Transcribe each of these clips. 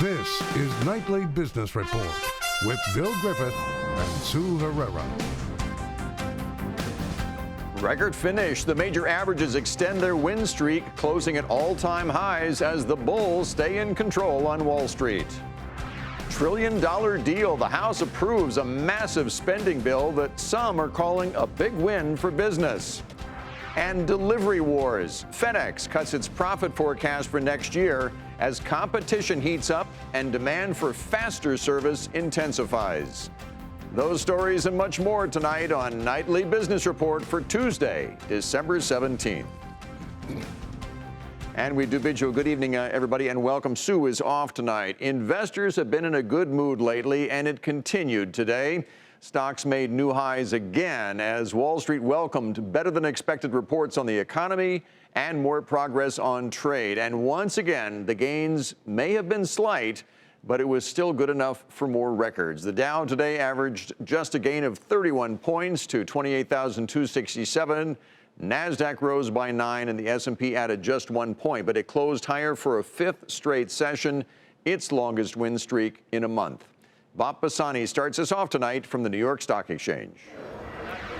This is Nightly Business Report with Bill Griffith and Sue Herrera. Record finish. The major averages extend their win streak, closing at all-time highs as the bulls stay in control on Wall Street. $1 trillion deal. The House approves a massive spending bill that some are calling a big win for business. And delivery wars. FedEx cuts its profit forecast for next year as competition heats up and demand for faster service intensifies. Those stories and much more tonight on Nightly Business Report for Tuesday, December 17th. And we do bid you a good evening, everybody, and welcome. Sue is off tonight. Investors have been in a good mood lately, and it continued today. Stocks made new highs again as Wall Street welcomed better than expected reports on the economy and more progress on trade. And once again, the gains may have been slight, but it was still good enough for more records. The Dow today averaged just a gain of 31 points to 28,267. NASDAQ rose by 9 and the S&P added just 1 point, but it closed higher for a fifth straight session, its longest win streak in a month. Bob Pisani starts us off tonight from the New York Stock Exchange.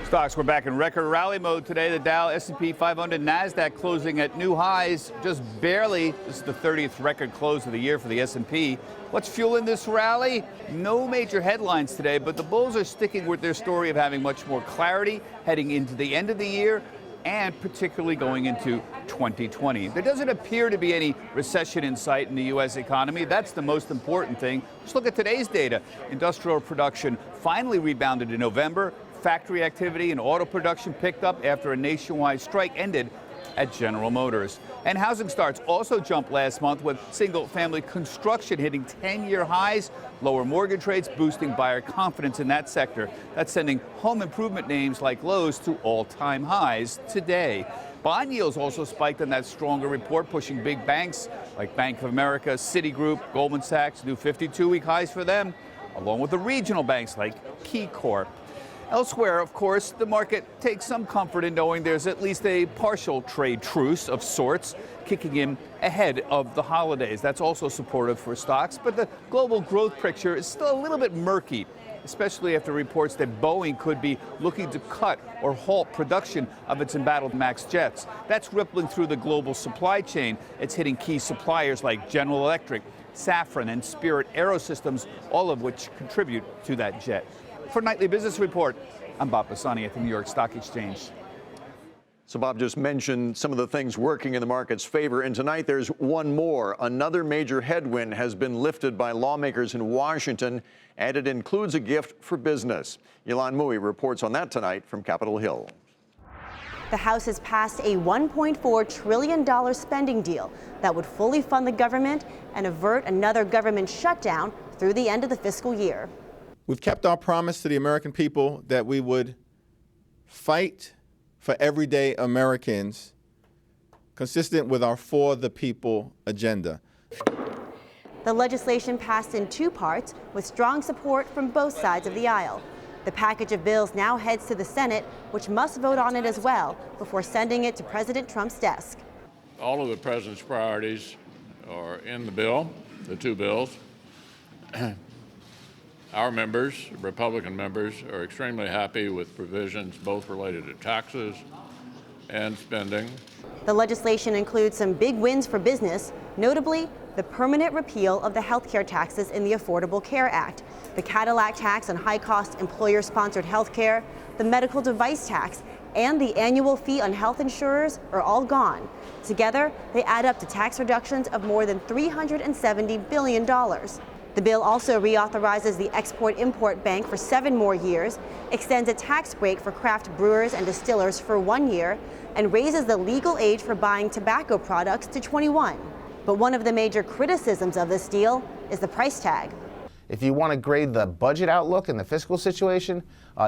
Stocks were back in record rally mode today. The Dow, S&P 500, NASDAQ closing at new highs, just barely. This is the 30th record close of the year for the S&P. What's fueling this rally? No major headlines today, but the bulls are sticking with their story of having much more clarity heading into the end of the year and particularly going into 2020. There doesn't appear to be any recession in sight in the U.S. economy. That's the most important thing. Just look at today's data. Industrial production finally rebounded in November. Factory activity and auto production picked up after a nationwide strike ended at General Motors. And housing starts also jumped last month with single-family construction hitting 10-year highs, lower mortgage rates boosting buyer confidence in that sector. That's sending home improvement names like Lowe's to all-time highs today. Bond yields also spiked in that stronger report, pushing big banks like Bank of America, Citigroup, Goldman Sachs, new 52-week highs for them, along with the regional banks like KeyCorp. Elsewhere, of course, the market takes some comfort in knowing there's at least a partial trade truce of sorts kicking in ahead of the holidays. That's also supportive for stocks, but the global growth picture is still a little bit murky, especially after reports that Boeing could be looking to cut or halt production of its embattled MAX jets. That's rippling through the global supply chain. It's hitting key suppliers like General Electric, Safran, and Spirit Aerosystems, all of which contribute to that jet. For Nightly Business Report, I'm Bob Pisani at the New York Stock Exchange. So Bob just mentioned some of the things working in the market's favor, and tonight there's one more. Another major headwind has been lifted by lawmakers in Washington, and it includes a gift for business. Ylan Mui reports on that tonight from Capitol Hill. The House has passed a $1.4 trillion spending deal that would fully fund the government and avert another government shutdown through the end of the fiscal year. We've kept our promise to the American people that we would fight for everyday Americans consistent with our For the People agenda. The legislation passed in two parts with strong support from both sides of the aisle. The package of bills now heads to the Senate, which must vote on it as well before sending it to President Trump's desk. All of the president's priorities are in the bill, the two bills. Our members, Republican members, are extremely happy with provisions both related to taxes and spending. The legislation includes some big wins for business, notably the permanent repeal of the health care taxes in the Affordable Care Act, the Cadillac tax on high-cost employer-sponsored health care, the medical device tax, and the annual fee on health insurers are all gone. Together, they add up to tax reductions of more than $370 billion. The bill also reauthorizes the Export-Import Bank for 7 more years, extends a tax break for craft brewers and distillers for 1 year, and raises the legal age for buying tobacco products to 21. But one of the major criticisms of this deal is the price tag. If you want to grade the budget outlook and the fiscal situation,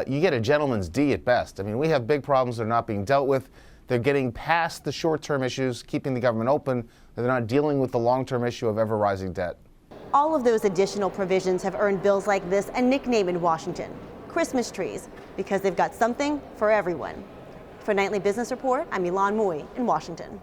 you get a gentleman's D at best. I mean, we have big problems that are not being dealt with. They're getting past the short-term issues, keeping the government open. They're not dealing with the long-term issue of ever-rising debt. All of those additional provisions have earned bills like this a nickname in Washington, Christmas trees, because they've got something for everyone. For Nightly Business Report, I'm Ylan Mui in Washington.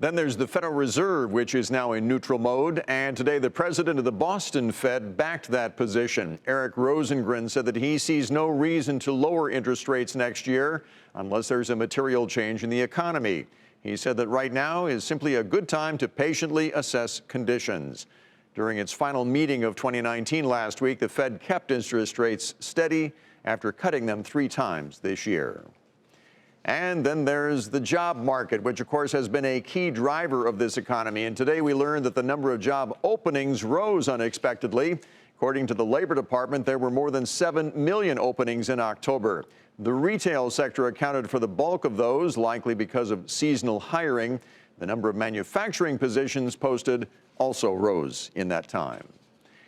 Then there's the Federal Reserve, which is now in neutral mode. And today, the president of the Boston Fed backed that position. Eric Rosengren said that he sees no reason to lower interest rates next year unless there's a material change in the economy. He said that right now is simply a good time to patiently assess conditions. During its final meeting of 2019 last week, the Fed kept interest rates steady after cutting them 3 times this year. And then there's the job market, which, of course, has been a key driver of this economy. And today we learned that the number of job openings rose unexpectedly. According to the Labor Department, there were more than 7 million openings in October. The retail sector accounted for the bulk of those, likely because of seasonal hiring. The number of manufacturing positions posted also rose in that time.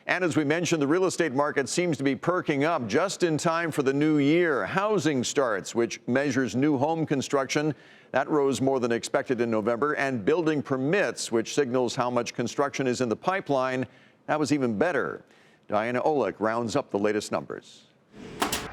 And as we mentioned, the real estate market seems to be perking up just in time for the new year. Housing starts, which measures new home construction, that rose more than expected in November. And building permits, which signals how much construction is in the pipeline, that was even better. Diana Olick rounds up the latest numbers.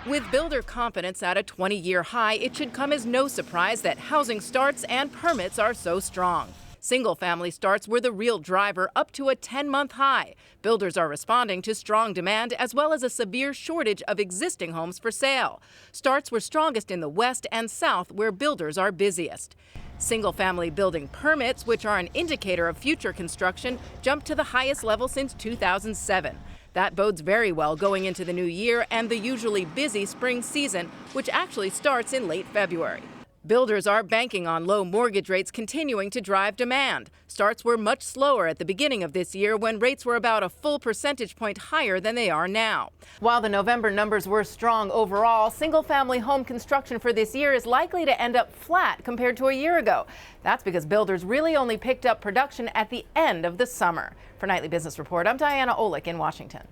With builder confidence at a 20-year high, it should come as no surprise that housing starts and permits are so strong. Single-family starts were the real driver, up to a 10-month high. Builders are responding to strong demand as well as a severe shortage of existing homes for sale. Starts were strongest in the West and South, where builders are busiest. Single-family building permits, which are an indicator of future construction, jumped to the highest level since 2007. That bodes very well going into the new year and the usually busy spring season, which actually starts in late February. Builders are banking on low mortgage rates continuing to drive demand. Starts were much slower at the beginning of this year when rates were about a full percentage point higher than they are now. While the November numbers were strong overall, single-family home construction for this year is likely to end up flat compared to a year ago. That's because builders really only picked up production at the end of the summer. For Nightly Business Report, I'm Diana Olick in Washington.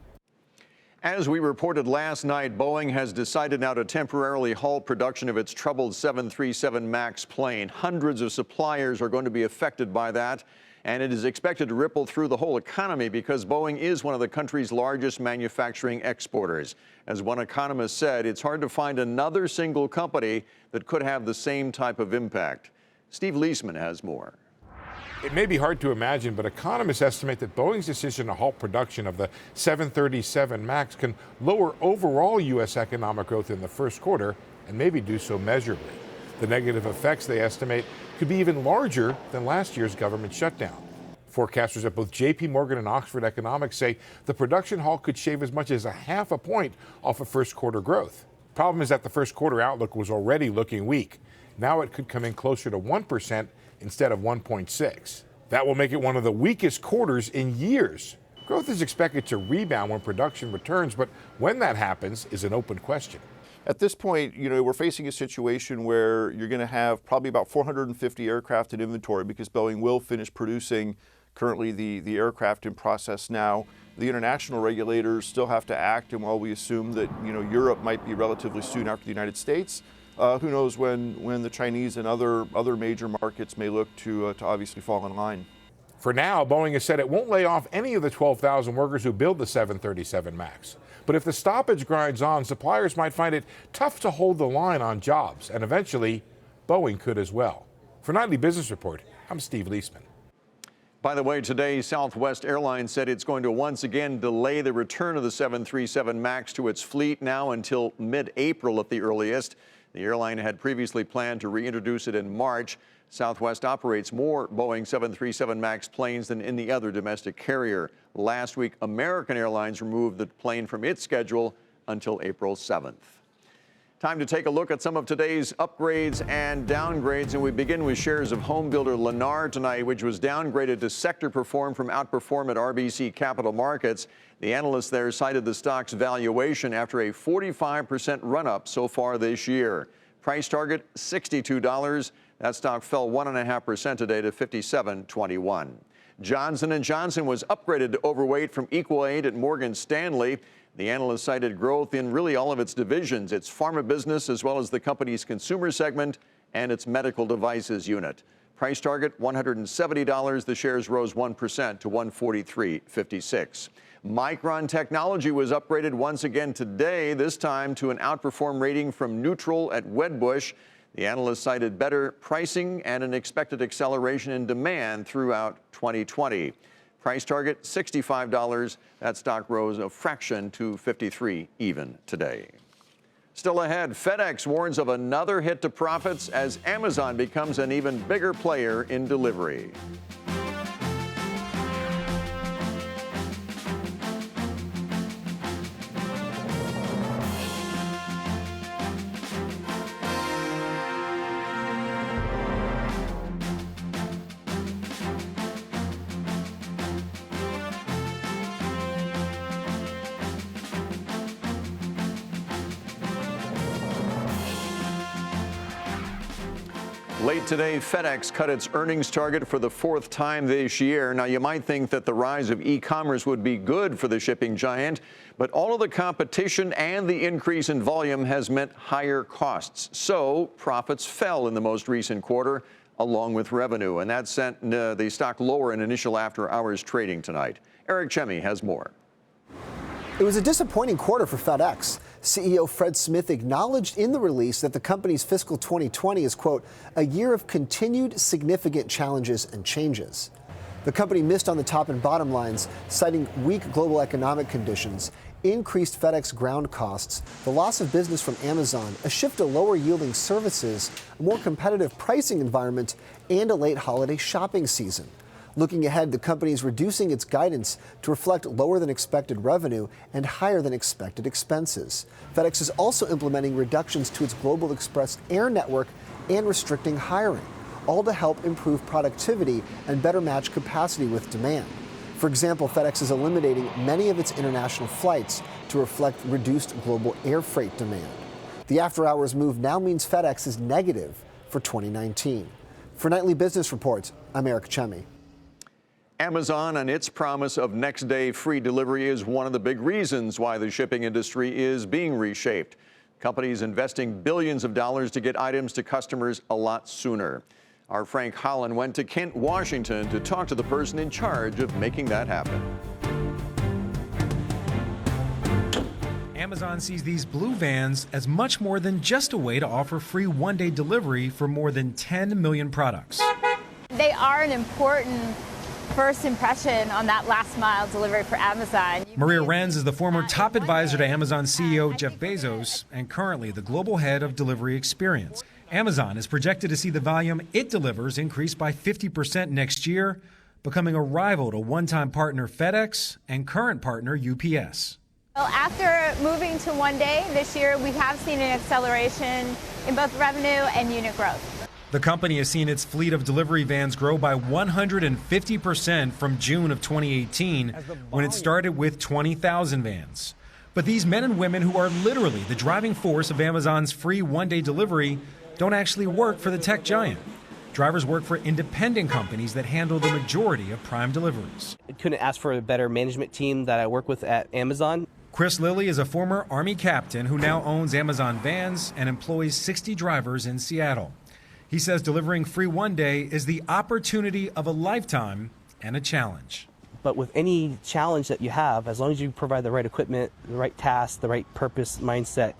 As we reported last night, Boeing has decided now to temporarily halt production of its troubled 737 MAX plane. Hundreds of suppliers are going to be affected by that, and it is expected to ripple through the whole economy because Boeing is one of the country's largest manufacturing exporters. As one economist said, it's hard to find another single company that could have the same type of impact. Steve Leisman has more. It may be hard to imagine, but economists estimate that Boeing's decision to halt production of the 737 MAX can lower overall U.S. economic growth in the first quarter and maybe do so measurably. The negative effects, they estimate, could be even larger than last year's government shutdown. Forecasters at both J.P. Morgan and Oxford Economics say the production halt could shave as much as 0.5 point off of first quarter growth. Problem is that the first quarter outlook was already looking weak. Now it could come in closer to 1% instead of 1.6. That will make it one of the weakest quarters in years. Growth is expected to rebound when production returns, but when that happens is an open question. At this point, we're facing a situation where you're going to have probably about 450 aircraft in inventory because Boeing will finish producing currently the aircraft in process now. The international regulators still have to act, and while we assume that Europe might be relatively soon after the United States, who knows when the Chinese and other major markets may look to obviously fall in line. For now, Boeing has said it won't lay off any of the 12,000 workers who build the 737 MAX. But if the stoppage grinds on, suppliers might find it tough to hold the line on jobs, and eventually, Boeing could as well. For Nightly Business Report, I'm Steve Leisman. By the way, today, Southwest Airlines said it's going to once again delay the return of the 737 MAX to its fleet now until mid-April at the earliest. The airline had previously planned to reintroduce it in March. Southwest operates more Boeing 737 MAX planes than any other domestic carrier. Last week, American Airlines removed the plane from its schedule until April 7th. Time to take a look at some of today's upgrades and downgrades, and we begin with shares of home builder Lennar tonight, which was downgraded to sector perform from outperform at RBC Capital Markets. The analysts there cited the stock's valuation after a 45% run-up so far this year. Price target $62. That stock fell 1.5% today to $57.21. Johnson & Johnson was upgraded to overweight from equal weight at Morgan Stanley. The analyst cited growth in really all of its divisions, its pharma business, as well as the company's consumer segment and its medical devices unit. Price target $170. The shares rose 1% to $143.56. Micron Technology was upgraded once again today, this time to an outperform rating from neutral at Wedbush. The analyst cited better pricing and an expected acceleration in demand throughout 2020. Price target $65. That stock rose a fraction to 53 even today. Still ahead, FedEx warns of another hit to profits as Amazon becomes an even bigger player in delivery. Late today, FedEx cut its earnings target for the fourth time this year. Now, you might think that the rise of e-commerce would be good for the shipping giant, but all of the competition and the increase in volume has meant higher costs. So profits fell in the most recent quarter, along with revenue, and that sent the stock lower in initial after-hours trading tonight. Eric Chemi has more. It was a disappointing quarter for FedEx. CEO Fred Smith acknowledged in the release that the company's fiscal 2020 is, quote, a year of continued significant challenges and changes. The company missed on the top and bottom lines, citing weak global economic conditions, increased FedEx ground costs, the loss of business from Amazon, a shift to lower yielding services, a more competitive pricing environment, and a late holiday shopping season. Looking ahead, the company is reducing its guidance to reflect lower than expected revenue and higher than expected expenses. FedEx is also implementing reductions to its Global Express air network and restricting hiring, all to help improve productivity and better match capacity with demand. For example, FedEx is eliminating many of its international flights to reflect reduced global air freight demand. The after-hours move now means FedEx is negative for 2019. For Nightly Business Reports, I'm Eric Chemi. Amazon and its promise of next-day free delivery is one of the big reasons why the shipping industry is being reshaped. Companies investing billions of dollars to get items to customers a lot sooner. Our Frank Holland went to Kent, Washington to talk to the person in charge of making that happen. Amazon sees these blue vans as much more than just a way to offer free one-day delivery for more than 10 million products. They are an important first impression on that last mile delivery for Amazon. Maria Renz is the former top advisor to Amazon CEO Jeff Bezos and currently the global head of delivery experience. Amazon is projected to see the volume it delivers increase by 50% next year, becoming a rival to one-time partner FedEx and current partner UPS. Well, after moving to one day this year, we have seen an acceleration in both revenue and unit growth. The company has seen its fleet of delivery vans grow by 150% from June of 2018, when it started with 20,000 vans. But these men and women who are literally the driving force of Amazon's free one-day delivery don't actually work for the tech giant. Drivers work for independent companies that handle the majority of prime deliveries. I couldn't ask for a better management team that I work with at Amazon. Chris Lilly is a former Army captain who now owns Amazon Vans and employs 60 drivers in Seattle. He says delivering free one day is the opportunity of a lifetime and a challenge. But with any challenge that you have, as long as you provide the right equipment, the right task, the right purpose, mindset,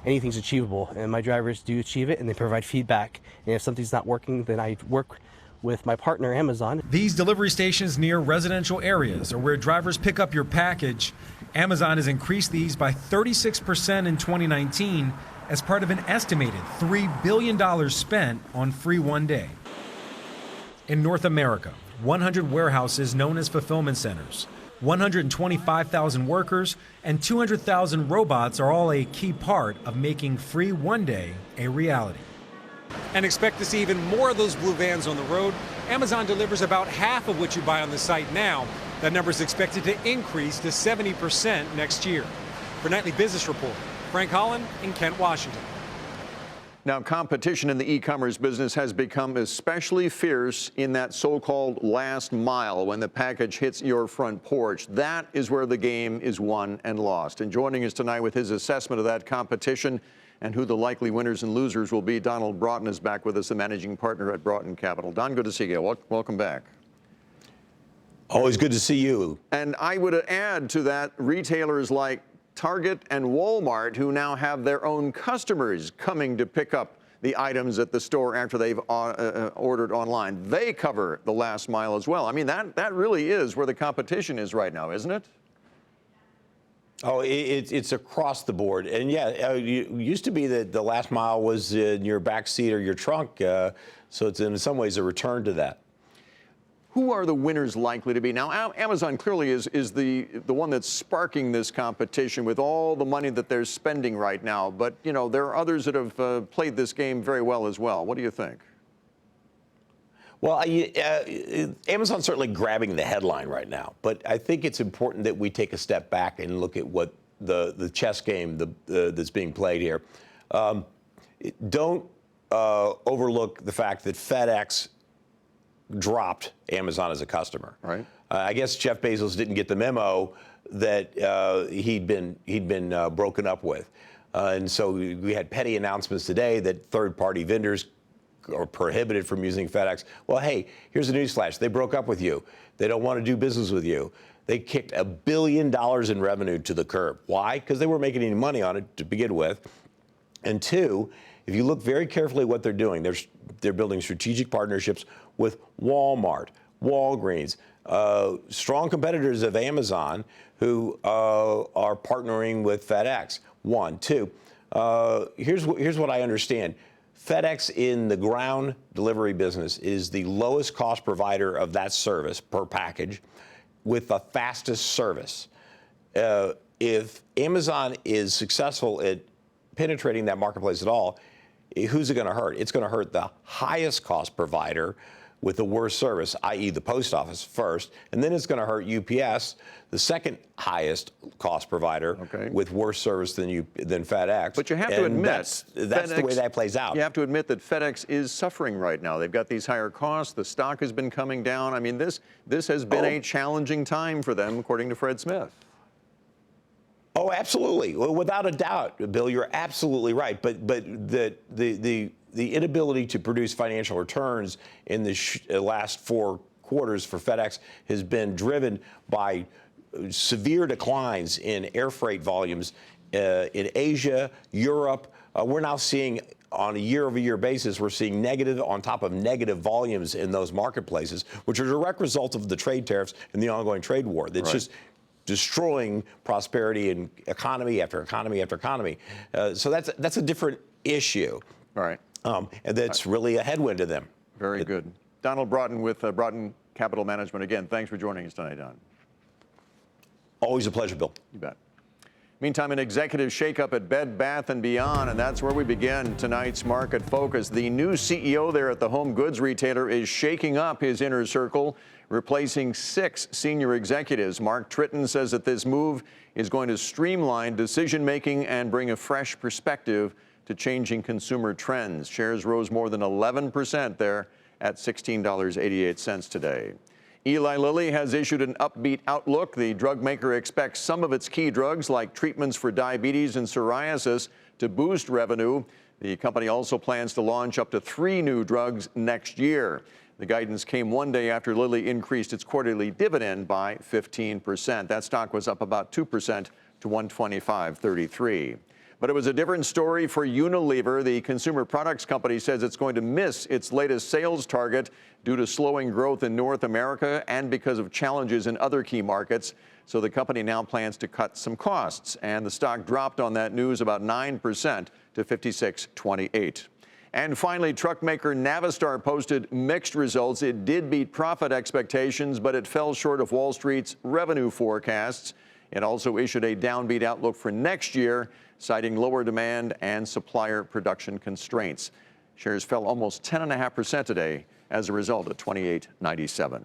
anything's achievable. And my drivers do achieve it, and they provide feedback. And if something's not working, then I work with my partner, Amazon. These delivery stations near residential areas or where drivers pick up your package, Amazon has increased these by 36% in 2019 as part of an estimated $3 billion spent on free one day. In North America, 100 warehouses known as fulfillment centers, 125,000 workers, and 200,000 robots are all a key part of making free one day a reality. And expect to see even more of those blue vans on the road. Amazon delivers about half of what you buy on the site now. That number is expected to increase to 70% next year. For Nightly Business Report, Frank Holland in Kent, Washington. Now, competition in the e-commerce business has become especially fierce in that so-called last mile when the package hits your front porch. That is where the game is won and lost. And joining us tonight with his assessment of that competition and who the likely winners and losers will be, Donald Broughton is back with us, the managing partner at Broughton Capital. Don, good to see you. Welcome back. Always good to see you. And I would add to that retailers like Target and Walmart, who now have their own customers coming to pick up the items at the store after they've ordered online. They cover the last mile as well. I mean, that really is where the competition is right now, isn't it? Oh, it's across the board. And yeah, it used to be that the last mile was in your back seat or your trunk. So it's in some ways a return to that. Who are the winners likely to be? Now, Amazon clearly is the one that's sparking this competition with all the money that they're spending right now. But, you know, there are others that have played this game very well as well. What do you think? Well, Amazon's certainly grabbing the headline right now. But I think it's important that we take a step back and look at what the chess game that's being played here. Don't overlook the fact that FedEx dropped Amazon as a customer. Right. I guess Jeff Bezos didn't get the memo that he'd been broken up with, and so we had petty announcements today that third-party vendors are prohibited from using FedEx. Well, hey, here's a newsflash: they broke up with you. They don't want to do business with you. They kicked $1 billion in revenue to the curb. Why? Because they weren't making any money on it to begin with. And two, if you look very carefully at what they're doing, they're building strategic partnerships with Walmart, Walgreens, strong competitors of Amazon who are partnering with FedEx. One. Two, here's what I understand. FedEx in the ground delivery business is the lowest cost provider of that service per package with the fastest service. If Amazon is successful at penetrating that marketplace at all, who's it going to hurt? It's going to hurt the highest cost provider with the worst service, i.e. the post office first, and then it's going to hurt UPS, the second highest cost provider with worse service than FedEx. But you have to admit, that's the way that plays out. You have to admit that FedEx is suffering right now. They've got these higher costs. The stock has been coming down. I mean, this has been a challenging time for them, according to Fred Smith. Oh, absolutely. Well, without a doubt, Bill, you're absolutely right. But the inability to produce financial returns in the last 4 quarters for FedEx has been driven by severe declines in air freight volumes in Asia, Europe. We're now seeing, on a year-over-year basis, we're seeing negative on top of negative volumes in those marketplaces, which are a direct result of the trade tariffs and the ongoing trade war. That's just destroying prosperity and economy after economy after economy. So that's a different issue. All right. And that's really a headwind to them. Very good. Donald Broughton with Broughton Capital Management. Again, thanks for joining us tonight, Don. Always a pleasure, Bill. You bet. Meantime, an executive shakeup at Bed Bath & Beyond, and that's where we begin tonight's Market Focus. The new CEO there at the home goods retailer is shaking up his inner circle, replacing 6 senior executives. Mark Tritton says that this move is going to streamline decision-making and bring a fresh perspective to changing consumer trends. Shares rose more than 11% there at $16.88 today. Eli Lilly has issued an upbeat outlook. The drug maker expects some of its key drugs, like treatments for diabetes and psoriasis, to boost revenue. The company also plans to launch up to 3 new drugs next year. The guidance came one day after Lilly increased its quarterly dividend by 15%. That stock was up about 2% to $125.33. But it was a different story for Unilever. The consumer products company says it's going to miss its latest sales target due to slowing growth in North America and because of challenges in other key markets. So the company now plans to cut some costs. And the stock dropped on that news about 9% to $56.28. And finally, truck maker Navistar posted mixed results. It did beat profit expectations, but it fell short of Wall Street's revenue forecasts. It also issued a downbeat outlook for next year, citing lower demand and supplier production constraints. Shares fell almost 10.5% today as a result of $28.97.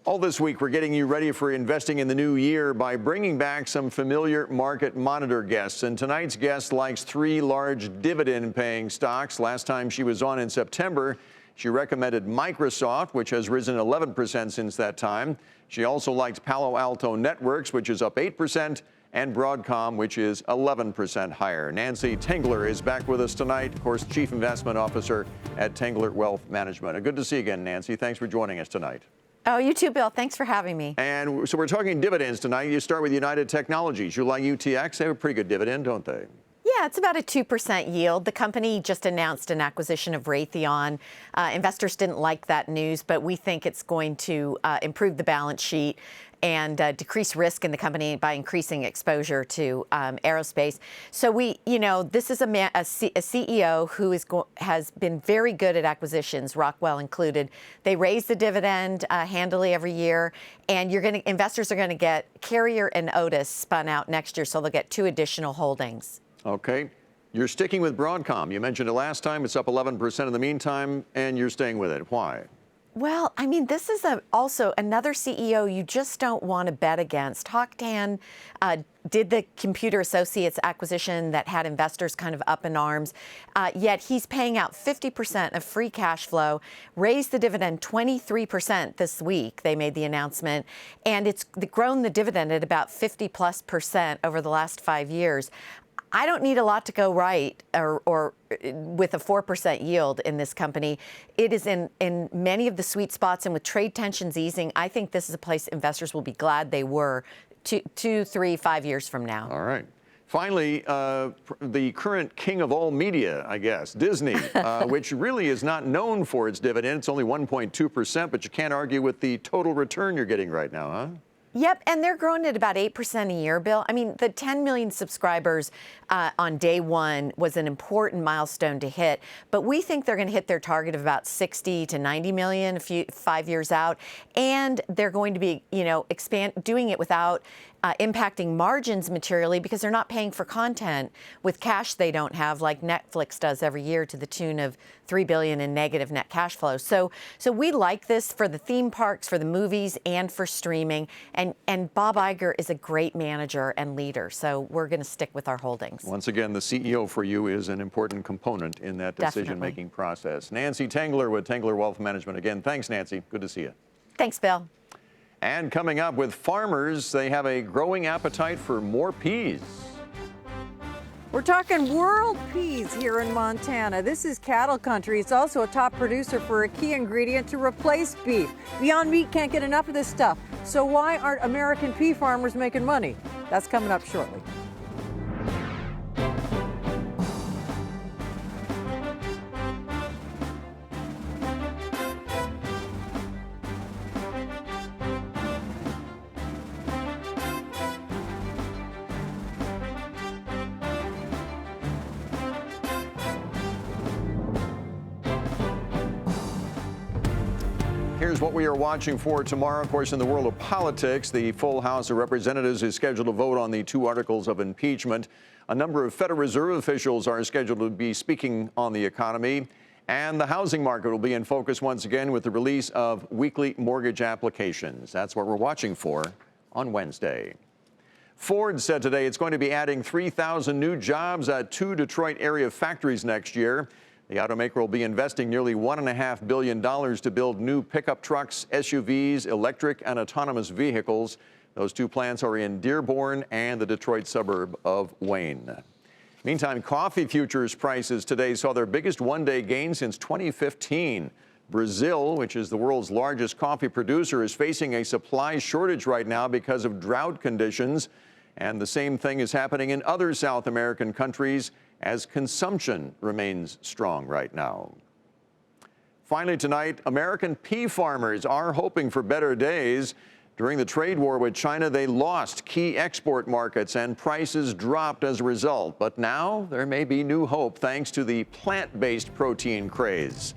All this week, we're getting you ready for investing in the new year by bringing back some familiar Market Monitor guests. And tonight's guest likes 3 large dividend-paying stocks. Last time she was on in September, she recommended Microsoft, which has risen 11% since that time. She also liked Palo Alto Networks, which is up 8%, and Broadcom, which is 11% higher. Nancy Tengler is back with us tonight, of course, Chief Investment Officer at Tengler Wealth Management. Good to see you again, Nancy. Thanks for joining us tonight. Oh, you too, Bill. Thanks for having me. And so we're talking dividends tonight. You start with United Technologies. You like UTX? They have a pretty good dividend, don't they? Yeah, it's about a 2% yield. The company just announced an acquisition of Raytheon. Investors didn't like that news, but we think it's going to improve the balance sheet and decrease risk in the company by increasing exposure to aerospace. So this is a CEO who has been very good at acquisitions, Rockwell included. They raise the dividend handily every year, and investors are going to get Carrier and Otis spun out next year, so they'll get 2 additional holdings. Okay. You're sticking with Broadcom. You mentioned it last time. It's up 11% in the meantime, and you're staying with it. Why? Well, I mean, this is also another CEO you just don't want to bet against. Hock Tan did the Computer Associates acquisition that had investors kind of up in arms, yet he's paying out 50% of free cash flow, raised the dividend 23% this week. They made the announcement, and it's grown the dividend at about 50+% over the last 5 years. I don't need a lot to go right or with a 4% yield in this company. It is in many of the sweet spots, and with trade tensions easing, I think this is a place investors will be glad they were 2, 3, 5 years from now. All right. Finally, the current king of all media, I guess, Disney, which really is not known for its dividend. It's only 1.2%, but you can't argue with the total return you're getting right now, huh? Yep, and they're growing at about 8% a year, Bill. I mean, the 10 million subscribers on day one was an important milestone to hit, but we think they're going to hit their target of about 60 to 90 million 5 years out, and they're going to be, doing it without impacting margins materially because they're not paying for content with cash they don't have, like Netflix does every year, to the tune of $3 billion in negative net cash flow. So we like this for the theme parks, for the movies, and for streaming. And Bob Iger is a great manager and leader, so we're going to stick with our holdings. Once again, the CEO for you is an important component in that decision-making process. Nancy Tengler with Tengler Wealth Management. Again, thanks, Nancy. Good to see you. Thanks, Bill. And coming up, with farmers, they have a growing appetite for more peas. We're talking world peas here in Montana. This is cattle country. It's also a top producer for a key ingredient to replace beef. Beyond Meat can't get enough of this stuff. So why aren't American pea farmers making money? That's coming up shortly. Here's what we are watching for tomorrow. Of course, in the world of politics, the full House of Representatives is scheduled to vote on the 2 articles of impeachment. A number of Federal Reserve officials are scheduled to be speaking on the economy. And the housing market will be in focus once again with the release of weekly mortgage applications. That's what we're watching for on Wednesday. Ford said today it's going to be adding 3,000 new jobs at 2 Detroit area factories next year. The automaker will be investing nearly $1.5 billion to build new pickup trucks, SUVs, electric and autonomous vehicles. Those 2 plants are in Dearborn and the Detroit suburb of Wayne. Meantime, coffee futures prices today saw their biggest one-day gain since 2015. Brazil, which is the world's largest coffee producer, is facing a supply shortage right now because of drought conditions. And the same thing is happening in other South American countries as consumption remains strong right now. Finally tonight, American pea farmers are hoping for better days. During the trade war with China, they lost key export markets and prices dropped as a result. But now there may be new hope thanks to the plant-based protein craze.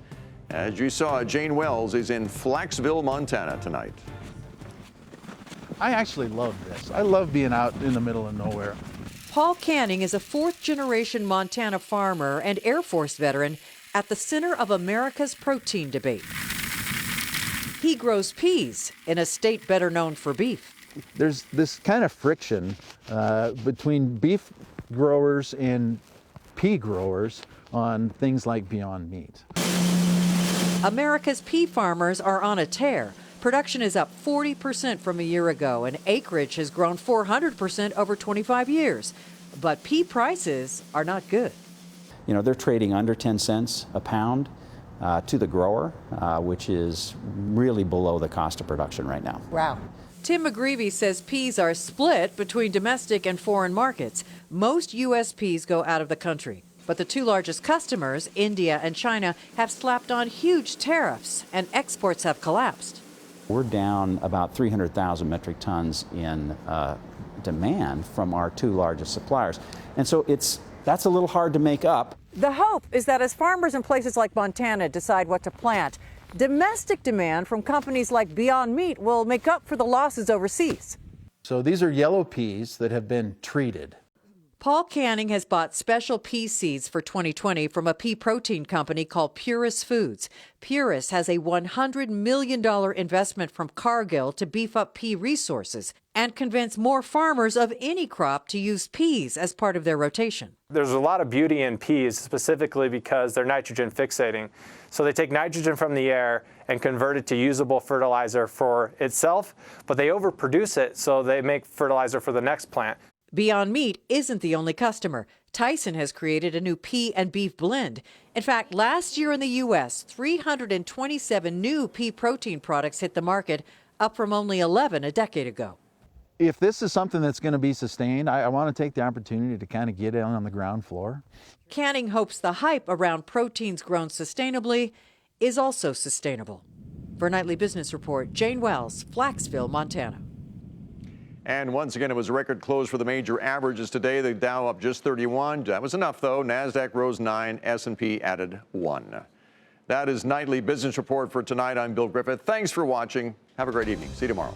As you saw, Jane Wells is in Flaxville, Montana tonight. I actually love this. I love being out in the middle of nowhere. Paul Canning is a 4th-generation Montana farmer and Air Force veteran at the center of America's protein debate. He grows peas in a state better known for beef. There's this kind of friction between beef growers and pea growers on things like Beyond Meat. America's pea farmers are on a tear. Production is up 40% from a year ago, and acreage has grown 400% over 25 years. But pea prices are not good. You know, they're trading under 10 cents a pound to the grower, which is really below the cost of production right now. Wow. Tim McGreevy says peas are split between domestic and foreign markets. Most U.S. peas go out of the country. But the two largest customers, India and China, have slapped on huge tariffs, and exports have collapsed. We're down about 300,000 metric tons in demand from our two largest suppliers. And so that's a little hard to make up. The hope is that as farmers in places like Montana decide what to plant, domestic demand from companies like Beyond Meat will make up for the losses overseas. So these are yellow peas that have been treated. Paul Canning has bought special pea seeds for 2020 from a pea protein company called Purus Foods. Purus has a $100 million investment from Cargill to beef up pea resources and convince more farmers of any crop to use peas as part of their rotation. There's a lot of beauty in peas, specifically because they're nitrogen fixating. So they take nitrogen from the air and convert it to usable fertilizer for itself, but they overproduce it, so they make fertilizer for the next plant. Beyond Meat isn't the only customer. Tyson has created a new pea and beef blend. In fact, last year in the U.S., 327 new pea protein products hit the market, up from only 11 a decade ago. If this is something that's going to be sustained, I want to take the opportunity to kind of get in on the ground floor. Canning hopes the hype around proteins grown sustainably is also sustainable. For Nightly Business Report, Jane Wells, Flaxville, Montana. And once again, it was a record close for the major averages today. The Dow up just 31. That was enough, though. NASDAQ rose 9. S&P added 1. That is Nightly Business Report for tonight. I'm Bill Griffith. Thanks for watching. Have a great evening. See you tomorrow.